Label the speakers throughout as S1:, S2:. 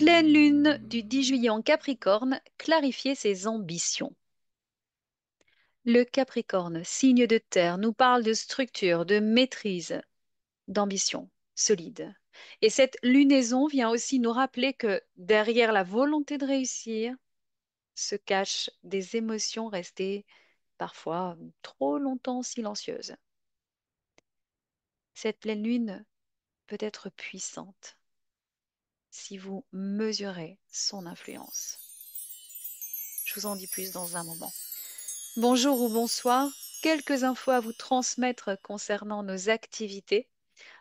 S1: Pleine lune du 10 juillet en Capricorne, clarifier ses ambitions. Le Capricorne, signe de terre, nous parle de structure, de maîtrise, d'ambition solide. Et cette lunaison vient aussi nous rappeler que derrière la volonté de réussir se cachent des émotions restées parfois trop longtemps silencieuses. Cette pleine lune peut être puissante si vous mesurez son influence. Je vous en dis plus dans un moment. Bonjour ou bonsoir, quelques infos à vous transmettre concernant nos activités.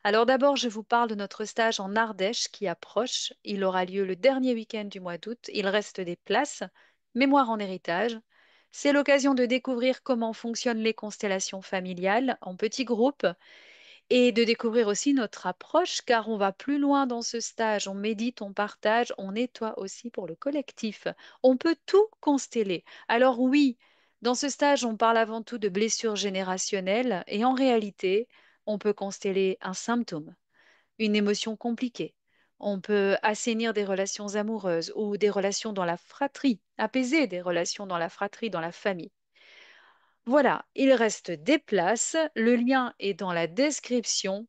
S1: Alors d'abord, je vous parle de notre stage en Ardèche qui approche. Il aura lieu le dernier week-end du mois d'août. Il reste des places. Mémoire en héritage. C'est l'occasion de découvrir comment fonctionnent les constellations familiales en petits groupes et de découvrir aussi notre approche, car on va plus loin dans ce stage. On médite, on partage, on nettoie aussi pour le collectif. On peut tout consteller. Alors oui, dans ce stage, on parle avant tout de blessures générationnelles et en réalité, on peut consteller un symptôme, une émotion compliquée. On peut assainir des relations amoureuses ou des relations dans la fratrie, apaiser des relations dans la fratrie, dans la famille. Voilà, il reste des places. Le lien est dans la description.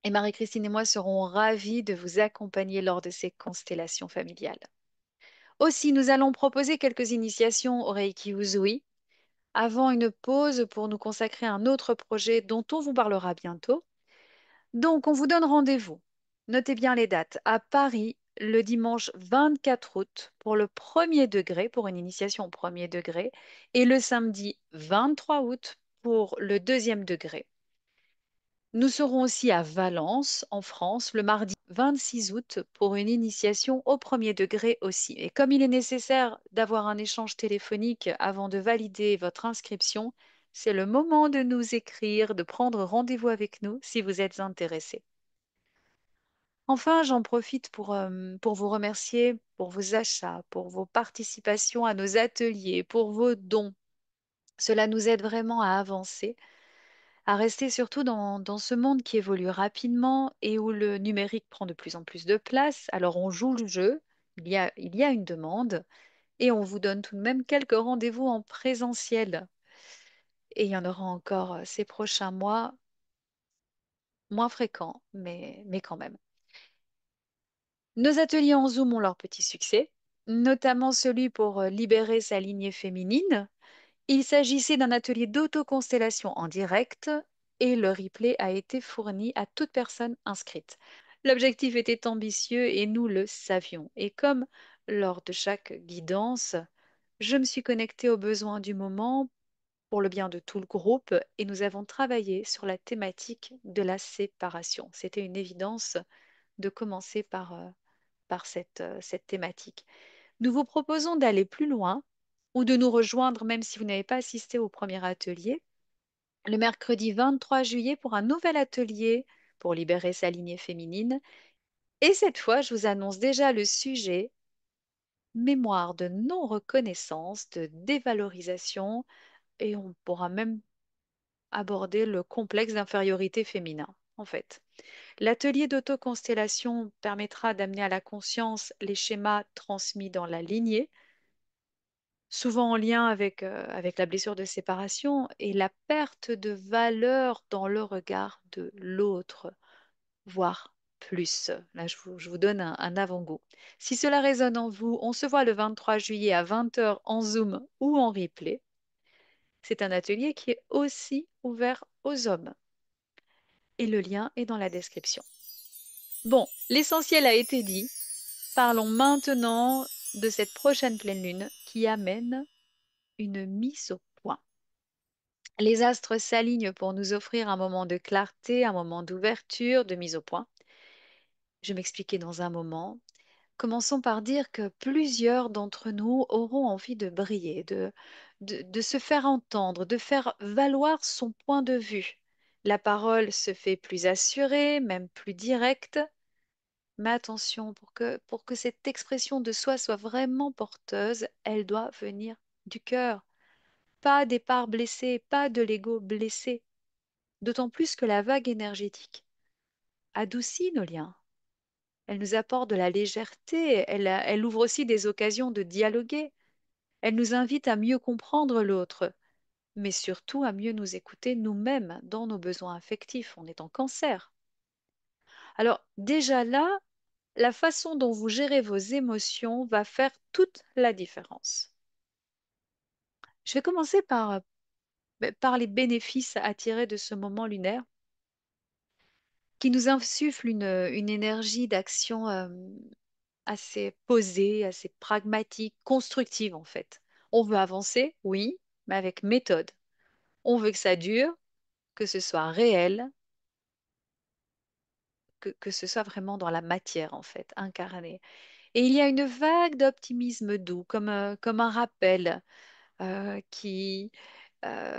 S1: Et Marie-Christine et moi serons ravis de vous accompagner lors de ces constellations familiales. Aussi, nous allons proposer quelques initiations au Reiki Usui avant une pause pour nous consacrer à un autre projet dont on vous parlera bientôt. Donc, on vous donne rendez-vous. Notez bien les dates. À Paris, le dimanche 24 août pour le premier degré, pour une initiation au premier degré, et le samedi 23 août pour le deuxième degré. Nous serons aussi à Valence, en France, le mardi 26 août pour une initiation au premier degré aussi. Et comme il est nécessaire d'avoir un échange téléphonique avant de valider votre inscription, c'est le moment de nous écrire, de prendre rendez-vous avec nous si vous êtes intéressé. Enfin, j'en profite pour vous remercier pour vos achats, pour vos participations à nos ateliers, pour vos dons. Cela nous aide vraiment à avancer, à rester surtout dans ce monde qui évolue rapidement et où le numérique prend de plus en plus de place. Alors on joue le jeu, il y a une demande et on vous donne tout de même quelques rendez-vous en présentiel. Et il y en aura encore ces prochains mois, moins fréquents, mais quand même. Nos ateliers en Zoom ont leur petit succès, notamment celui pour libérer sa lignée féminine. Il s'agissait d'un atelier d'autoconstellation en direct et le replay a été fourni à toute personne inscrite. L'objectif était ambitieux et nous le savions. Et comme lors de chaque guidance, je me suis connectée aux besoins du moment pour le bien de tout le groupe et nous avons travaillé sur la thématique de la séparation. C'était une évidence de commencer par cette thématique. Nous vous proposons d'aller plus loin ou de nous rejoindre même si vous n'avez pas assisté au premier atelier, le mercredi 23 juillet pour un nouvel atelier pour libérer sa lignée féminine. Et cette fois, je vous annonce déjà le sujet, mémoire de non-reconnaissance, de dévalorisation, et on pourra même aborder le complexe d'infériorité féminin, en fait. L'atelier d'autoconstellation permettra d'amener à la conscience les schémas transmis dans la lignée, souvent en lien avec la blessure de séparation et la perte de valeur dans le regard de l'autre, voire plus. Là, je vous donne un avant-goût. Si cela résonne en vous, on se voit le 23 juillet à 20 heures en Zoom ou en replay. C'est un atelier qui est aussi ouvert aux hommes et le lien est dans la description. Bon, l'essentiel a été dit. Parlons maintenant de cette prochaine pleine lune qui amène une mise au point. Les astres s'alignent pour nous offrir un moment de clarté, un moment d'ouverture, de mise au point. Je m'expliquer dans un moment. Commençons par dire que plusieurs d'entre nous auront envie de briller, de se faire entendre, de faire valoir son point de vue. La parole se fait plus assurée, même plus directe. Mais attention, pour que cette expression de soi soit vraiment porteuse, elle doit venir du cœur. Pas des parts blessées, pas de l'ego blessé. D'autant plus que la vague énergétique adoucit nos liens. Elle nous apporte de la légèreté. Elle ouvre aussi des occasions de dialoguer. Elle nous invite à mieux comprendre l'autre, mais surtout à mieux nous écouter nous-mêmes dans nos besoins affectifs. On est en cancer. Alors déjà là, la façon dont vous gérez vos émotions va faire toute la différence. Je vais commencer par les bénéfices à tirer de ce moment lunaire qui nous insuffle une énergie d'action assez posée, assez pragmatique, constructive en fait. On veut avancer, oui, mais avec méthode. On veut que ça dure, que ce soit réel, que ce soit vraiment dans la matière en fait, incarné. Et il y a une vague d'optimisme doux, comme un rappel,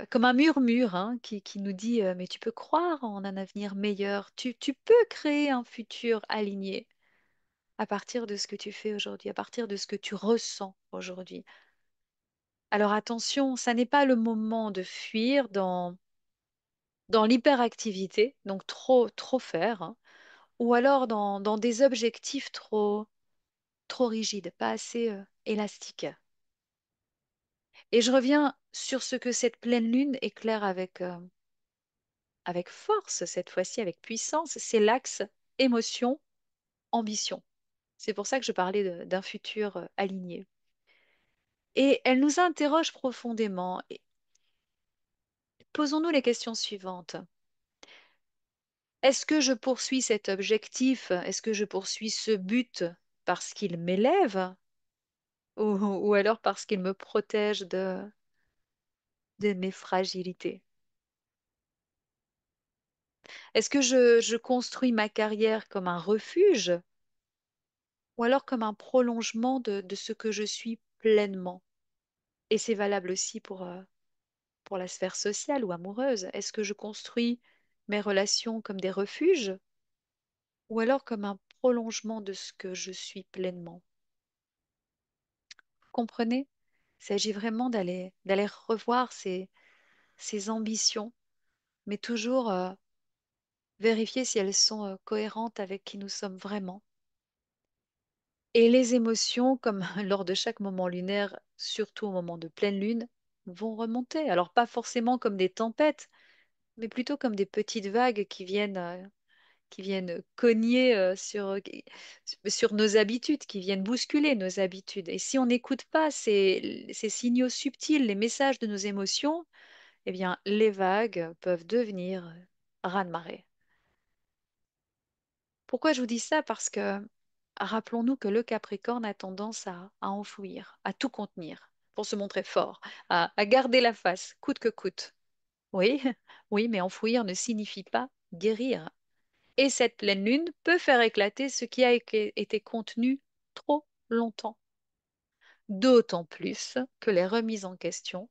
S1: comme un murmure hein, qui nous dit mais tu peux croire en un avenir meilleur, tu peux créer un futur aligné à partir de ce que tu fais aujourd'hui, à partir de ce que tu ressens aujourd'hui. Alors attention, ça n'est pas le moment de fuir dans l'hyperactivité, donc trop faire, hein, ou alors dans des objectifs trop rigides, pas assez élastiques. Et je reviens sur ce que cette pleine lune éclaire avec force, cette fois-ci avec puissance, c'est l'axe émotion-ambition. C'est pour ça que je parlais d'un futur aligné. Et elle nous interroge profondément. Et posons-nous les questions suivantes. Est-ce que je poursuis cet objectif? Est-ce que je poursuis ce but parce qu'il m'élève ou alors parce qu'il me protège de mes fragilités? Est-ce que je construis ma carrière comme un refuge ou alors comme un prolongement de ce que je suis pleinement? Et c'est valable aussi pour la sphère sociale ou amoureuse. Est-ce que je construis mes relations comme des refuges ou alors comme un prolongement de ce que je suis pleinement? Vous comprenez? Il s'agit vraiment d'aller revoir ses ambitions, mais toujours vérifier si elles sont cohérentes avec qui nous sommes vraiment. Et les émotions, comme lors de chaque moment lunaire, surtout au moment de pleine lune, vont remonter. Alors pas forcément comme des tempêtes, mais plutôt comme des petites vagues qui viennent cogner sur nos habitudes, qui viennent bousculer nos habitudes. Et si on n'écoute pas ces signaux subtils, les messages de nos émotions, eh bien, les vagues peuvent devenir raz-de-marée. Pourquoi je vous dis ça? Parce que rappelons-nous que le Capricorne a tendance à enfouir, à tout contenir, pour se montrer fort, à garder la face, coûte que coûte. Oui, oui, mais enfouir ne signifie pas guérir. Et cette pleine lune peut faire éclater ce qui a été contenu trop longtemps. D'autant plus que les remises en question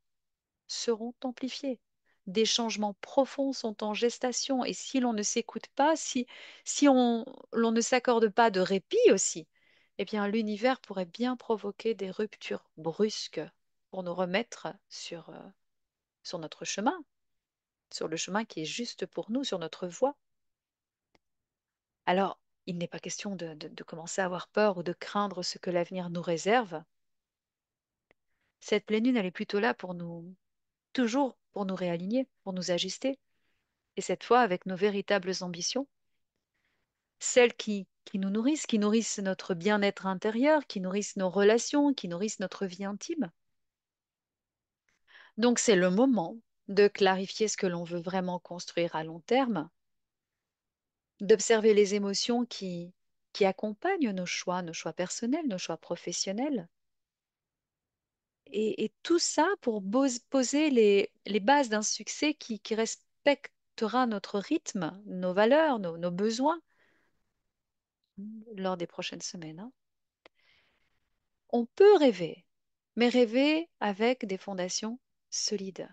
S1: seront amplifiées. Des changements profonds sont en gestation et si l'on ne s'écoute pas, si l'on ne s'accorde pas de répit aussi, eh bien l'univers pourrait bien provoquer des ruptures brusques pour nous remettre sur notre chemin, sur le chemin qui est juste pour nous, sur notre voie. Alors, il n'est pas question de commencer à avoir peur ou de craindre ce que l'avenir nous réserve. Cette pleine lune, elle est plutôt là toujours pour nous réaligner, pour nous ajuster, et cette fois avec nos véritables ambitions, celles qui nous nourrissent, qui nourrissent notre bien-être intérieur, qui nourrissent nos relations, qui nourrissent notre vie intime. Donc, c'est le moment de clarifier ce que l'on veut vraiment construire à long terme, d'observer les émotions qui accompagnent nos choix personnels, nos choix professionnels. Et tout ça pour poser les bases d'un succès qui respectera notre rythme, nos valeurs, nos besoins lors des prochaines semaines, hein. On peut rêver, mais rêver avec des fondations solides.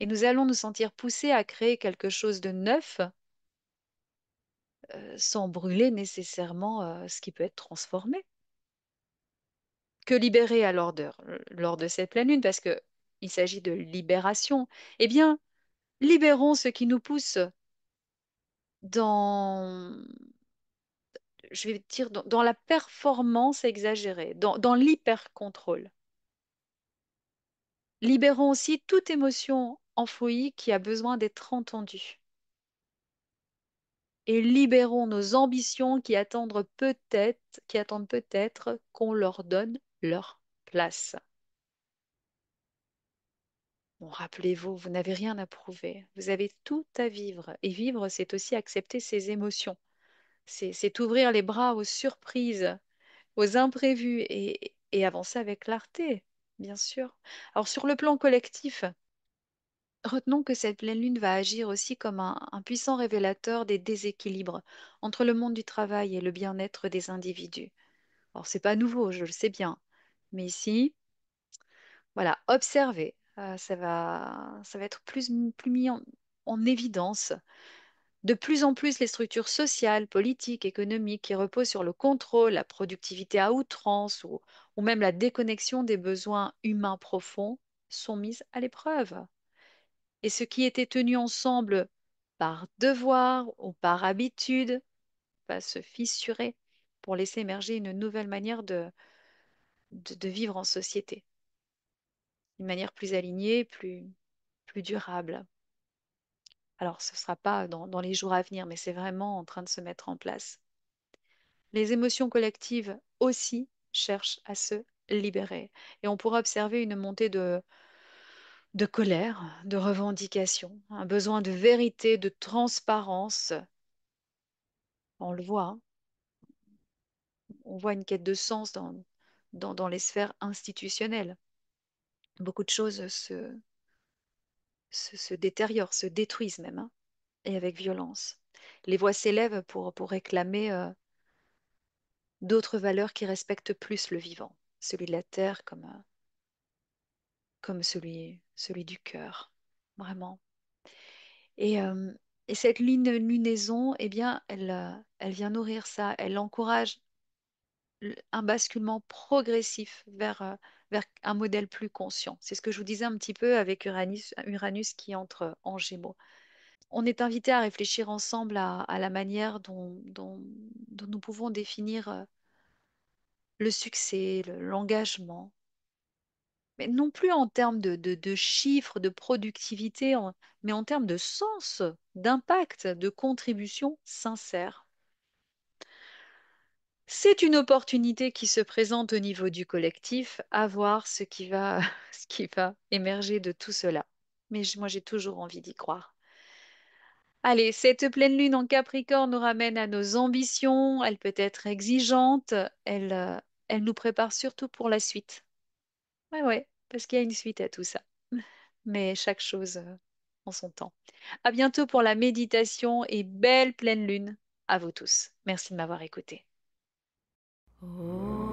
S1: Et nous allons nous sentir poussés à créer quelque chose de neuf, sans brûler nécessairement ce qui peut être transformé. Que libérer alors lors de cette pleine lune, parce que il s'agit de libération. Eh bien, libérons ce qui nous pousse dans, je vais dire, dans la performance exagérée, dans l'hyper-contrôle. Libérons aussi toute émotion enfouie qui a besoin d'être entendue. Et libérons nos ambitions qui attendent peut-être qu'on leur donne leur place. Bon, rappelez-vous, vous n'avez rien à prouver. Vous avez tout à vivre. Et vivre, c'est aussi accepter ses émotions. C'est ouvrir les bras aux surprises, aux imprévus et avancer avec clarté, bien sûr. Alors, sur le plan collectif, retenons que cette pleine lune va agir aussi comme un puissant révélateur des déséquilibres entre le monde du travail et le bien-être des individus. Alors, c'est pas nouveau, je le sais bien. Mais ici, voilà, observez. Ça va être plus mis en évidence. De plus en plus, les structures sociales, politiques, économiques qui reposent sur le contrôle, la productivité à outrance ou même la déconnexion des besoins humains profonds sont mises à l'épreuve. Et ce qui était tenu ensemble par devoir ou par habitude va se fissurer pour laisser émerger une nouvelle manière de vivre en société, une manière plus alignée, plus durable. Alors, ce ne sera pas dans les jours à venir, mais c'est vraiment en train de se mettre en place. Les émotions collectives aussi cherchent à se libérer. Et on pourra observer une montée de colère, de revendication, un besoin de vérité, de transparence. On le voit, hein. On voit une quête de sens dans les sphères institutionnelles. Beaucoup de choses se détériorent, se détruisent même, hein, et avec violence. Les voix s'élèvent pour réclamer d'autres valeurs qui respectent plus le vivant, celui de la terre comme celui du cœur, vraiment. Et, euh, et cette lunaison, eh bien, elle vient nourrir ça, elle encourage un basculement progressif vers un modèle plus conscient. C'est ce que je vous disais un petit peu avec Uranus qui entre en Gémeaux. On est invité à réfléchir ensemble à la manière dont nous pouvons définir le succès, l'engagement, mais non plus en termes de chiffres, de productivité, mais en termes de sens, d'impact, de contribution sincère. C'est une opportunité qui se présente au niveau du collectif, à voir ce qui va, ce qui va émerger de tout cela. Mais moi, j'ai toujours envie d'y croire. Allez, cette pleine lune en Capricorne nous ramène à nos ambitions. Elle peut être exigeante. Elle nous prépare surtout pour la suite. Ouais, ouais, parce qu'il y a une suite à tout ça. Mais chaque chose en son temps. À bientôt pour la méditation et belle pleine lune à vous tous. Merci de m'avoir écouté. Oh.